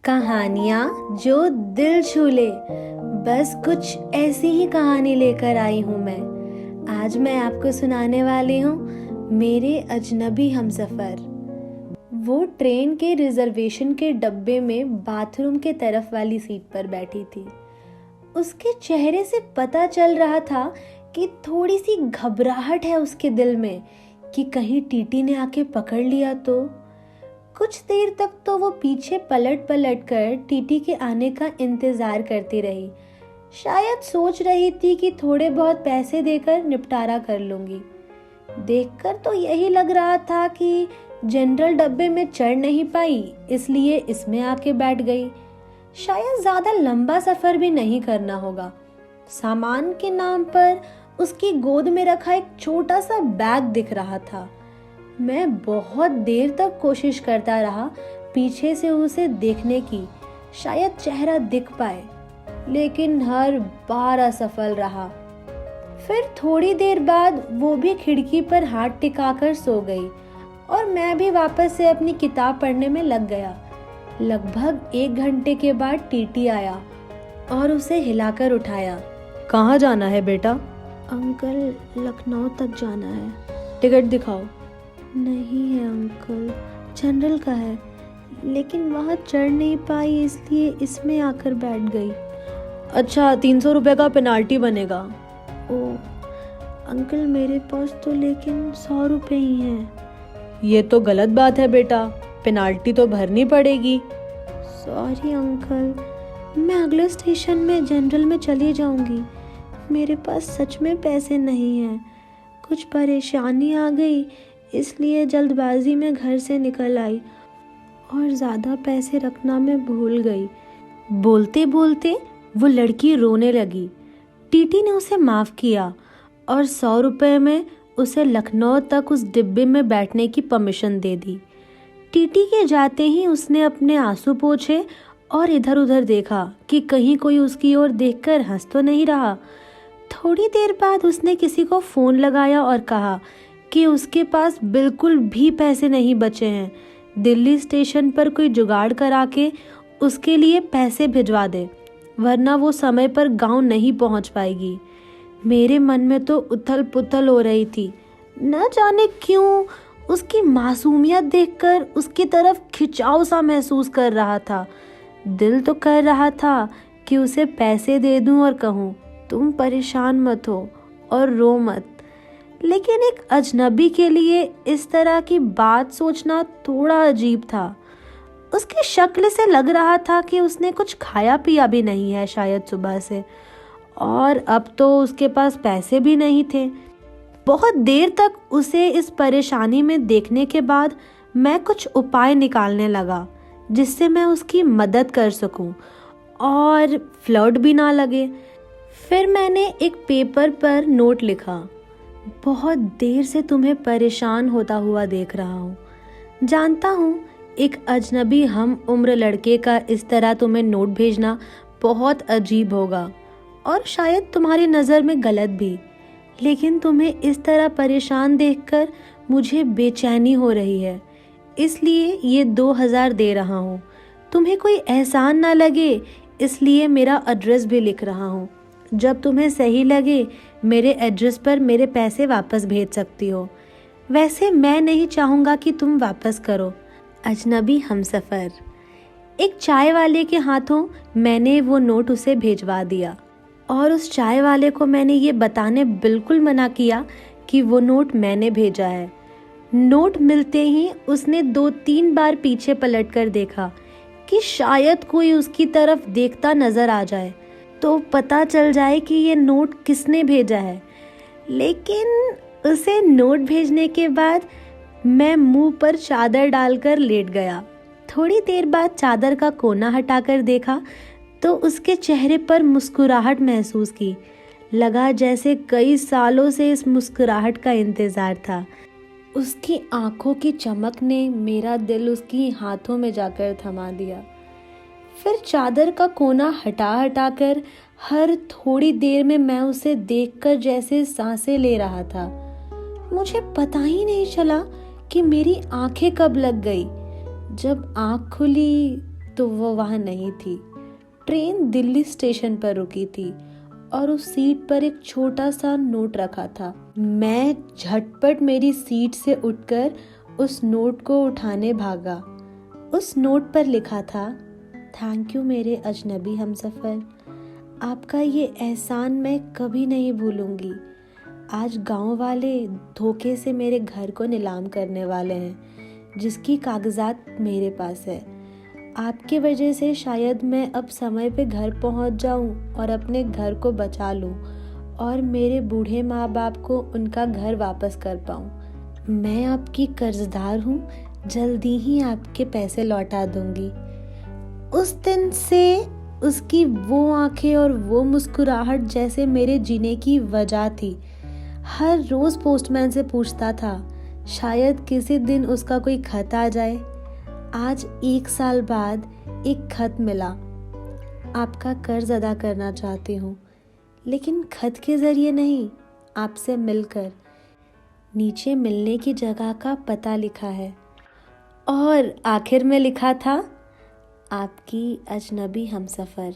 कहानियाँ जो दिल छू ले, बस कुछ ऐसी ही कहानी लेकर आई हूँ मैं। आज मैं आपको सुनाने वाली हूँ मेरे अजनबी हमसफ़र। वो ट्रेन के रिजर्वेशन के डब्बे में बाथरूम के तरफ वाली सीट पर बैठी थी। उसके चेहरे से पता चल रहा था कि थोड़ी सी घबराहट है उसके दिल में कि कहीं टीटी ने आके पकड़ लिया तो। कुछ देर तक तो वो पीछे पलट पलट कर टीटी के आने का इंतजार करती रही। शायद सोच रही थी कि थोड़े बहुत पैसे देकर निपटारा कर लूंगी। देखकर तो यही लग रहा था कि जनरल डब्बे में चढ़ नहीं पाई, इसलिए इसमें आके बैठ गई। शायद ज्यादा लंबा सफर भी नहीं करना होगा। सामान के नाम पर उसकी गोद में रखा एक छोटा सा बैग दिख रहा था। मैं बहुत देर तक कोशिश करता रहा पीछे से उसे देखने की, शायद चेहरा दिख पाए, लेकिन हर बार असफल रहा। फिर थोड़ी देर बाद वो भी खिड़की पर हाथ टिकाकर सो गई और मैं भी वापस से अपनी किताब पढ़ने में लग गया। लगभग 1 घंटे के बाद टीटी आया और उसे हिलाकर उठाया। कहाँ जाना है बेटा? अंकल, लखनऊ तक जाना है। टिकट दिखाओ। नहीं है अंकल, जनरल का है, लेकिन वहाँ चढ़ नहीं पाई, इसलिए इसमें आकर बैठ गई। अच्छा, 300 रुपये का पेनाल्टी बनेगा। ओ अंकल, मेरे पास तो लेकिन 100 रुपये ही हैं। ये तो गलत बात है बेटा, पेनाल्टी तो भरनी पड़ेगी। सॉरी अंकल, मैं अगले स्टेशन में जनरल में चली जाऊंगी। मेरे पास सच में पैसे नहीं हैं, कुछ परेशानी आ गई, इसलिए जल्दबाजी में घर से निकल आई और ज़्यादा पैसे रखना मैं भूल गई। बोलते बोलते वो लड़की रोने लगी। टीटी ने उसे माफ़ किया और 100 रुपये में उसे लखनऊ तक उस डिब्बे में बैठने की परमिशन दे दी। टीटी के जाते ही उसने अपने आंसू पोंछे और इधर उधर देखा कि कहीं कोई उसकी ओर देखकर हंस तो नहीं रहा। थोड़ी देर बाद उसने किसी को फ़ोन लगाया और कहा कि उसके पास बिल्कुल भी पैसे नहीं बचे हैं। दिल्ली स्टेशन पर कोई जुगाड़ करा के उसके लिए पैसे भिजवा दे, वरना वो समय पर गांव नहीं पहुंच पाएगी। मेरे मन में तो उथल पुथल हो रही थी। न जाने क्यों उसकी मासूमियत देखकर उसकी तरफ खिंचाव सा महसूस कर रहा था। दिल तो कर रहा था कि उसे पैसे दे दूं और कहूं, तुम परेशान मत हो और रो मत, लेकिन एक अजनबी के लिए इस तरह की बात सोचना थोड़ा अजीब था। उसकी शक्ल से लग रहा था कि उसने कुछ खाया पिया भी नहीं है शायद सुबह से, और अब तो उसके पास पैसे भी नहीं थे। बहुत देर तक उसे इस परेशानी में देखने के बाद मैं कुछ उपाय निकालने लगा जिससे मैं उसकी मदद कर सकूं और फ्लर्ट भी ना लगे। फिर मैंने एक पेपर पर नोट लिखा, बहुत देर से तुम्हें परेशान होता हुआ देख रहा हूँ। जानता हूँ एक अजनबी हम उम्र लड़के का इस तरह तुम्हें नोट भेजना बहुत अजीब होगा और शायद तुम्हारी नज़र में गलत भी, लेकिन तुम्हें इस तरह परेशान देखकर मुझे बेचैनी हो रही है, इसलिए ये 2000 दे रहा हूँ। तुम्हें कोई एहसान ना लगे, इसलिए मेरा एड्रेस भी लिख रहा हूँ। जब तुम्हें सही लगे मेरे एड्रेस पर मेरे पैसे वापस भेज सकती हो। वैसे मैं नहीं चाहूँगा कि तुम वापस करो। अजनबी हमसफ़र। एक चाय वाले के हाथों मैंने वो नोट उसे भेजवा दिया और उस चाय वाले को मैंने ये बताने बिल्कुल मना किया कि वो नोट मैंने भेजा है। नोट मिलते ही उसने 2-3 बार पीछे पलटकर देखा कि शायद कोई उसकी तरफ देखता नज़र आ जाए तो पता चल जाए कि ये नोट किसने भेजा है। लेकिन उसे नोट भेजने के बाद मैं मुंह पर चादर डालकर लेट गया। थोड़ी देर बाद चादर का कोना हटाकर देखा तो उसके चेहरे पर मुस्कुराहट महसूस की। लगा जैसे कई सालों से इस मुस्कुराहट का इंतज़ार था। उसकी आंखों की चमक ने मेरा दिल उसकी हाथों में जाकर थमा दिया। फिर चादर का कोना हटा हटा कर हर थोड़ी देर में मैं उसे देखकर जैसे सांसें ले रहा था। मुझे पता ही नहीं चला कि मेरी आंखें कब लग गई। जब आंख खुली तो वो वहाँ नहीं थी। ट्रेन दिल्ली स्टेशन पर रुकी थी और उस सीट पर एक छोटा सा नोट रखा था। मैं झटपट मेरी सीट से उठकर उस नोट को उठाने भागा। उस नोट पर लिखा था, थैंक यू मेरे अजनबी हमसफ़र, आपका ये एहसान मैं कभी नहीं भूलूंगी। आज गांव वाले धोखे से मेरे घर को नीलाम करने वाले हैं, जिसकी कागजात मेरे पास है। आपके वजह से शायद मैं अब समय पे घर पहुंच जाऊं और अपने घर को बचा लूं और मेरे बूढ़े माँ बाप को उनका घर वापस कर पाऊं। मैं आपकी कर्जदार हूं, जल्दी ही आपके पैसे लौटा दूंगी। उस दिन से उसकी वो आंखें और वो मुस्कुराहट जैसे मेरे जीने की वजह थी। हर रोज पोस्टमैन से पूछता था, शायद किसी दिन उसका कोई खत आ जाए। आज 1 साल बाद एक खत मिला, आपका कर्ज अदा करना चाहती हूँ, लेकिन खत के जरिए नहीं, आपसे मिलकर। नीचे मिलने की जगह का पता लिखा है और आखिर में लिखा था, आपकी अजनबी हमसफ़र।